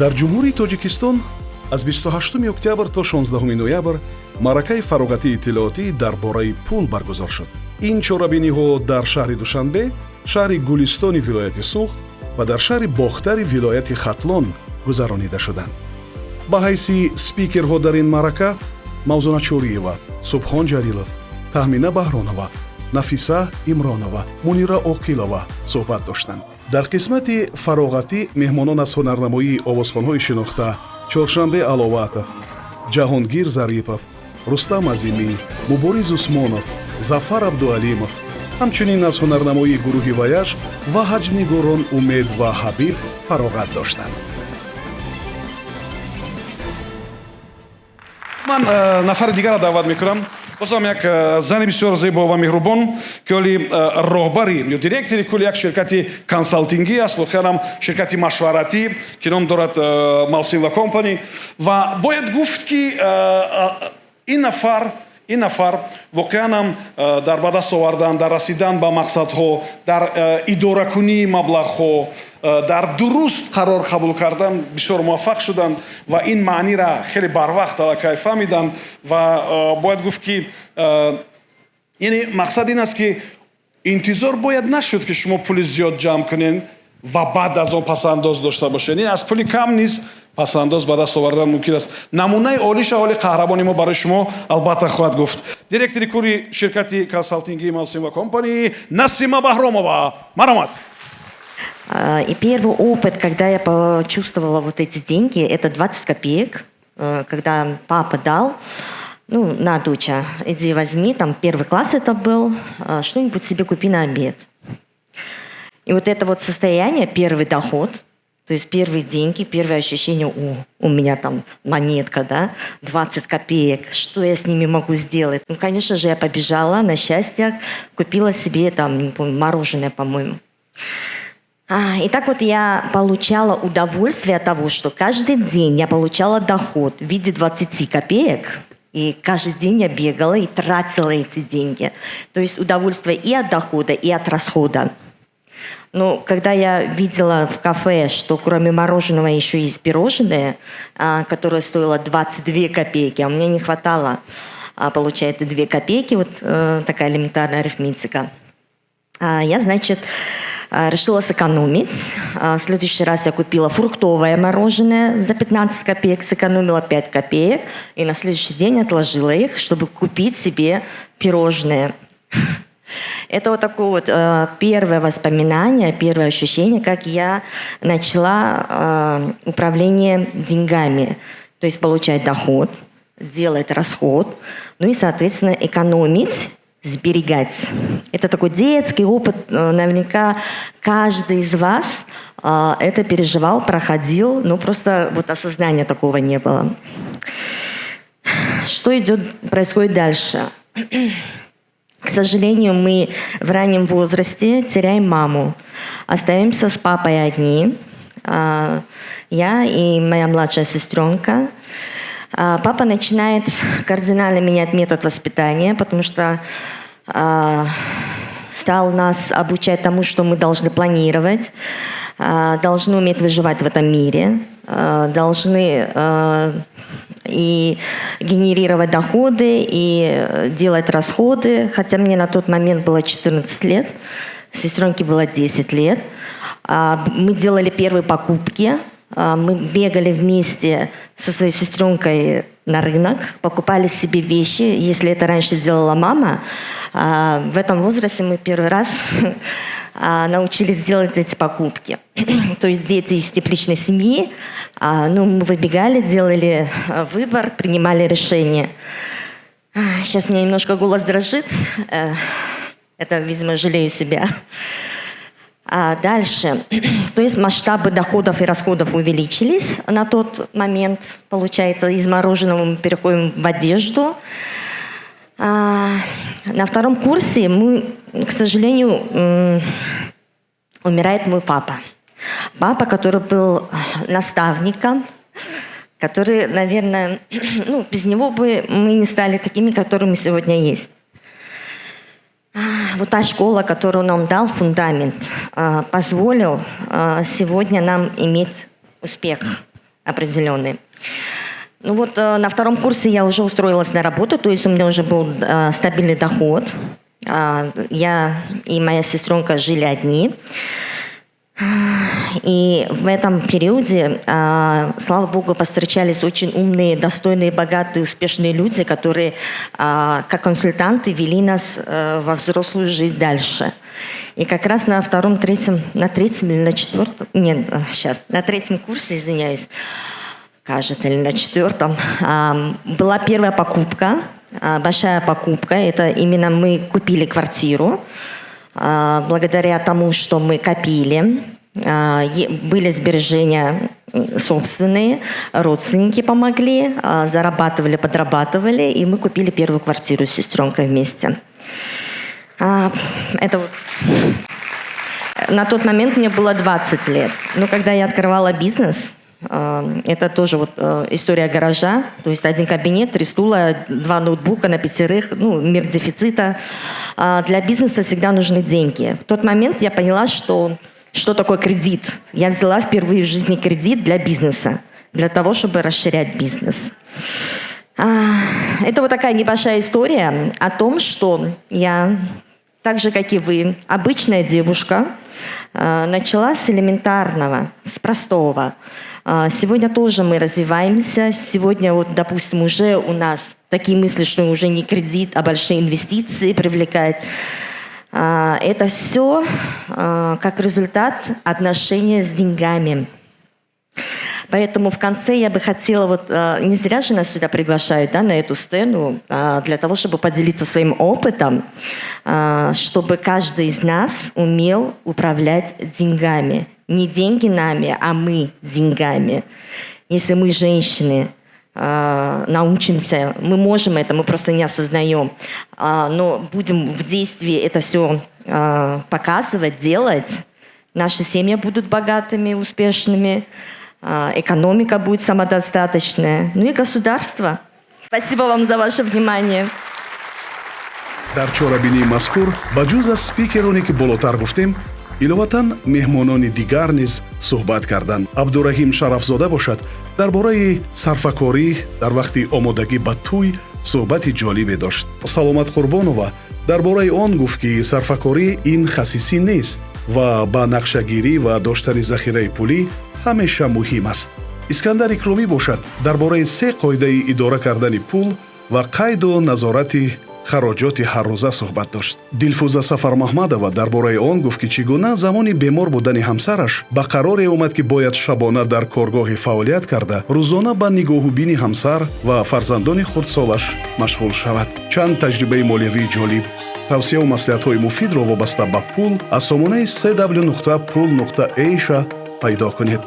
дар ҷумҳурии тоҷикистон аз 28 октябр то 16 ноябр маъракаи фароғатии иттилоотӣ дар бораи пул баргузор шуд. ин чорабиниҳо дар шаҳри душанбе, шаҳри гулистони вилояти суғд ва дар шаҳри бохтари вилояти хатлон гузаронида шуданд. ба ҳайси спикерҳо дар ин маърака мавзуна чориева, субҳон ҷалилов, таҳмина баҳронова, нафиса имронова, мунира оқилова суҳбат доштанд. дар қисмати фароғатӣ меҳмонон аз ҳунарнамоии овозхонҳои шинохта чоршанбе аловатов, ҷаҳонгир зарипов, рустам азимӣ, мубориз усмонов, зафар абдуалимов, ҳамчунин аз ҳунарнамоии гурӯҳи ваяш ва ҳаҷмнигорон умед ва ҳабиб фароғат доштанд. ман нафари дигарро даъват мекунам. бозам як зани бисёр зебо ва меҳрубон ки оли роҳбари ё директори кулли як ширкати консалтингӣ аст, лохиянам ширкати машваратӣ ки ном дорад Малсим ва компани. ва бояд гуфт ки ин нафар воқеанам дар ба даст овардан, дар расидан ба мақсадҳо, дар идоракунии маблағҳо, дар дуруст қарор қабул кардан бисёр муваффақ шуданд ва ин маънира хеле барвақт аллакай фаҳмиданд. ва бояд гуфт ки яъне мақсад ин аст ки интизор бояд нашуд ки шумо пули зиёд ҷамъ кунед ва баъд аз он пасандоз дошта бошед. ин аз пули кам низ пасандоз ба даст овардан мумкин аст. намунаи олиша оли қаҳрамони мо барои шумо албатта хоҳад гуфт. директори кулли ширкати консалтингии Малсим ва компани Насима Баҳромова. Маромад. И первый опыт, когда я почувствовала вот эти деньги, это 20 копеек, когда папа дал, ну, на, доча, иди возьми, там первый класс это был, что-нибудь себе купи на обед. И вот это вот состояние, первый доход, то есть первые деньги, первое ощущение, у меня там монетка, да, 20 копеек, что я с ними могу сделать? Ну, конечно же, я побежала, на счастье, купила себе там, не помню, мороженое, по-моему. И так вот я получала удовольствие от того, что каждый день я получала доход в виде 20 копеек, и каждый день я бегала и тратила эти деньги. То есть удовольствие и от дохода, и от расхода. Но когда я видела в кафе, что кроме мороженого еще есть пирожное, которое стоило 22 копейки, а у меня не хватало, получается, 2 копейки, вот такая элементарная арифметика, я, значит, решила сэкономить. В следующий раз я купила фруктовое мороженое за 15 копеек, сэкономила 5 копеек, и на следующий день отложила их, чтобы купить себе пирожное. Это вот такое вот первое воспоминание, первое ощущение, как я начала управление деньгами. То есть получать доход, делать расход, ну и, соответственно, экономить, сберегать. Это такой детский опыт. Наверняка каждый из вас это переживал, проходил, но просто вот осознания такого не было. Что происходит дальше? К сожалению, мы в раннем возрасте теряем маму. Остаемся с папой одни. Я и моя младшая сестренка. Папа начинает кардинально менять метод воспитания, потому что стал нас обучать тому, что мы должны планировать, должны уметь выживать в этом мире, должны и генерировать доходы, и делать расходы. Хотя мне на тот момент было 14 лет, сестренке было 10 лет. Мы делали первые покупки. Мы бегали вместе со своей сестренкой на рынок, покупали себе вещи. Если это раньше делала мама, в этом возрасте мы первый раз научились делать эти покупки. То есть дети из тепличной семьи, ну, мы выбегали, делали выбор, принимали решение. Сейчас у меня немножко голос дрожит. Это, видимо, жалею себя. Дальше. То есть масштабы доходов и расходов увеличились на тот момент. Получается, из мороженого мы переходим в одежду. На втором курсе к сожалению, умирает мой папа. Папа, который был наставником, который, наверное, ну, без него бы мы не стали такими, которыми сегодня есть. Вот та школа, которую он нам дал, фундамент, позволил сегодня нам иметь успех определенный. Ну вот на втором курсе я уже устроилась на работу, то есть у меня уже был стабильный доход. Я и моя сестренка жили одни. И в этом периоде, слава богу, повстречались очень умные, достойные, богатые, успешные люди, которые как консультанты вели нас во взрослую жизнь дальше. И как раз на втором, третьем, на третьем или на четвертом, нет, сейчас, на третьем курсе, извиняюсь, кажется, или на четвертом, была первая покупка, большая покупка. Это именно мы купили квартиру. Благодаря тому, что мы копили, были сбережения собственные, родственники помогли, зарабатывали, подрабатывали, и мы купили первую квартиру с сестренкой вместе. Это вот. На тот момент мне было 20 лет. Но когда я открывала бизнес, это тоже вот история гаража, то есть один кабинет, 3 стула, 2 ноутбука на 5, мир дефицита. Для бизнеса всегда нужны деньги. В тот момент я поняла, что такое кредит. Я взяла впервые в жизни кредит для бизнеса, для того, чтобы расширять бизнес. Это вот такая небольшая история о том, что я, так же, как и вы, обычная девушка, начала с элементарного, с простого. Сегодня тоже мы развиваемся. Сегодня, вот, допустим, уже у нас такие мысли, что уже не кредит, а большие инвестиции привлекать. Это все как результат отношения с деньгами. Поэтому в конце я бы хотела, вот не зря же нас сюда приглашают, на эту сцену, для того, чтобы поделиться своим опытом, чтобы каждый из нас умел управлять деньгами. Не деньги нами, а мы деньгами. Если мы, женщины, научимся, мы можем это, мы просто не осознаем, но будем в действии это все показывать, делать, наши семьи будут богатыми, успешными, экономика будет самодостаточная, и государство. Спасибо вам за ваше внимание. дар чорабинии мазкур ба ҷуз аз спикероне ки болотар гуфтем, иловатан меҳмонони дигар низ суҳбат карданд. Абдураҳим Шарафзода бошад, дар бораи сарфакорӣ дар вақти омодагӣ ба тӯй суҳбати ҷолибе дошт. Саломат Қурбонова дар бораи он гуфт, ки сарфакорӣ ин хасисӣ нест ва ба нақшагирӣ ва доштани захираи пулӣ ҳамеша муҳим аст. Искандар Икромӣ бошад, дар бораи 3 қоидаи идора кардани пул ва қайду назорати хароҷоти ҳаррӯза суҳбат дошт. Дилфуза Сафармаҳмадова дар бораи он гуфт, ки чӣ гуна замони бемор будани ҳамсараш ба қароре омад, ки бояд шабона дар коргоҳе фаъолият карда, рӯзона ба нигоҳубини ҳамсар ва фарзандони хурдсолаш машғул шавад. Чанд таҷрибаи молиявии ҷолиб, тавсияу маслиҳатҳои муфидро вобаста ба пул аз сомонаи www.pul.asia пайдо кунед.